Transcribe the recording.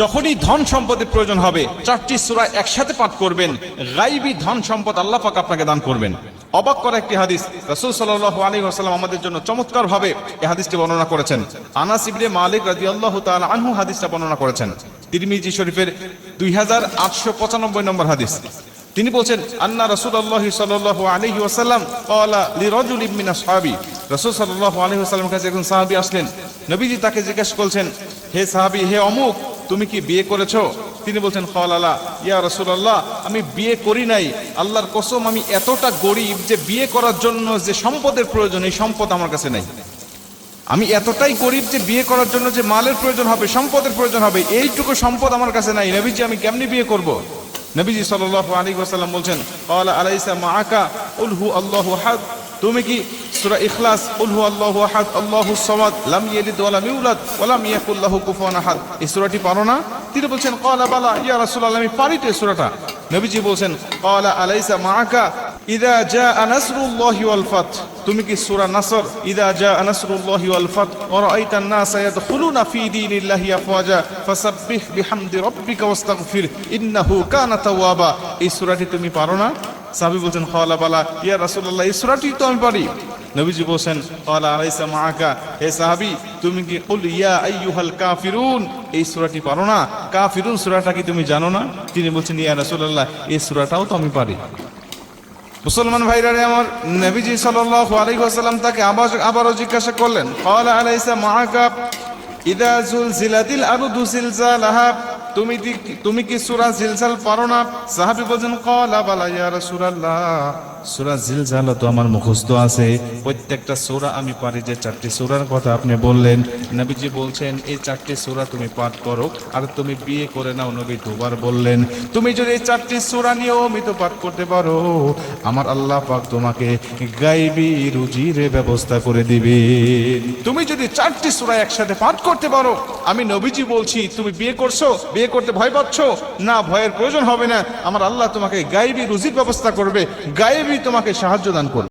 যখনই ধন সম্পদের প্রয়োজন হবে 4টি সূরা একসাথে পাঠ করবেন, গায়বী ধন সম্পদ আল্লাহ পাক আপনাকে দান করবেন। অবাক করা একটি হাদিস, রাসূল সাল্লাল্লাহু আলাইহি ওয়াসাল্লাম আমাদের জন্য চমৎকার ভাবে এই হাদিসটি বর্ণনা করেছেন। আনাস ইবনে মালিক রাদিয়াল্লাহু তাআলা আনহু হাদিসটা বর্ণনা করেছেন। তিরমিজি শরীফের 2895 নম্বর হাদিস। তিনি বলছেন, আন্না রাসূলুল্লাহ সাল্লাল্লাহু আলাইহি ওয়াসাল্লাম ক্বালা লিরাজুলিন মিন আসহাবি, রাসূল সাল্লাল্লাহু আলাইহি ওয়াসাল্লামের কাছে একজন সাহাবী আসলেন। নবীজি তাকে জিজ্ঞাসা করছেন, হে সাহাবী, হে অমুক, তুমি কি বিয়ে করেছো? তিনি বলছেন, ক্বালা ইয়া রাসূলুল্লাহ, আমি বিয়ে করি নাই। আল্লাহর কসম, আমি এতটা গরীব যে বিয়ে করার জন্য যে সম্পদের প্রয়োজন, এই সম্পদ আমার কাছে নাই। আমি এতটাই গরীব যে বিয়ে করার জন্য যে মালের প্রয়োজন হবে, সম্পদের প্রয়োজন হবে, এইটুকু সম্পদ আমার কাছে নাই। নবীজি, আমি কেমনে বিয়ে করব? নবীজি সাল্লাল্লাহু আলাইহি ওয়াসাল্লাম বলছেন, ক্বালা আলাইসা মাআকা কুল হু আল্লাহু আহাদ, তুমি কি সূরা ইখলাস কুল হু আল্লাহু আহাদ আল্লাহুস সামাদ লাম ইয়ালিদ ওয়া লাম ইউলাদ ওয়া লাম ইয়াকুল লাহু কুফুয়ান আহাদ, এই সূরাটি পারো না? তিনি বলছেন, ক্বালা বালা ইয়া রাসূলুল্লাহ, আমি পারি তো এই সূরাটা। নবীজি বলছেন, ক্বালা আলাইসা মাআকা ইযা জাআ নাসরুল্লাহি ওয়াল ফাত, তুমি কি সূরা নাসর ইযা জাআ নাসরুল্লাহি ওয়াল ফাত ওয়া রাআইতান নাসা ইয়াদখুলুনা ফি দীনিল্লাহি আফওয়াজা ফাসাব্বিহ বিহামদি রাব্বিকা ওয়াস্তাগফির ইন্নাহু কানা তাওয়াবা, এই সূরাটি তুমি পারো না? সাহাবী বলছেন, ক্বালা বালা ইয়া রাসূলুল্লাহ, এই সূরাটি তো আমি পারি। নবীজি বলছেন, ক্বালা আলাইসা মাআকা, হে সাহাবী, তুমি কি কুল ইয়া আইয়ুহাল কাফিরুন, এই সূরাটি পারো না? কাফিরুন সূরাটা কি তুমি জানো না? তিনি বলছেন, ইয়া রাসূলুল্লাহ, এই সূরাটাও তো আমি পারি। মুসলমান ভাইরা আমার, নবীজি সাল্লাল্লাহু আলাইহি ওয়াসাল্লাম তাকে আবারও জিজ্ঞাসা করলেন, ক্বালা আলাইসা মাআকা ইযা যুলজিলাতিল আরদু জিলজালাহা, তুমি কি সূরা জিলজাল পারো না? সাহাবী বলেন, ক্বালা বালা ইয়া রাসূলুল্লাহ, সূরা জিলজাল তো আমার মুখস্থ আছে, প্রত্যেকটা সূরা আমি পারি। যে 4টি সূরার কথা আপনি বললেন, নবীজি বলছেন, এই 4টি সূরা তুমি পাঠ করো আর তুমি বিয়ে করে নাও। নবী দুবার বললেন, তুমি যদি এই 4টি সূরা নিয়মিত পাঠ করতে পারো, আমার আল্লাহ পাক তোমাকে গায়বী রুজির ব্যবস্থা করে দিবে। তুমি যদি 4টি সূরা একসাথে পাঠ করতে পারো, আমি নবীজি বলছি, তুমি বিয়ে করছো, বিয়ে করতে ভয় পাচ্ছ না, ভয়ের প্রয়োজন হবে না। আমার আল্লাহ তোমাকে গায়বী রুজির ব্যবস্থা করবে, গায়বী তোমাকে সাহায্য দান করবে।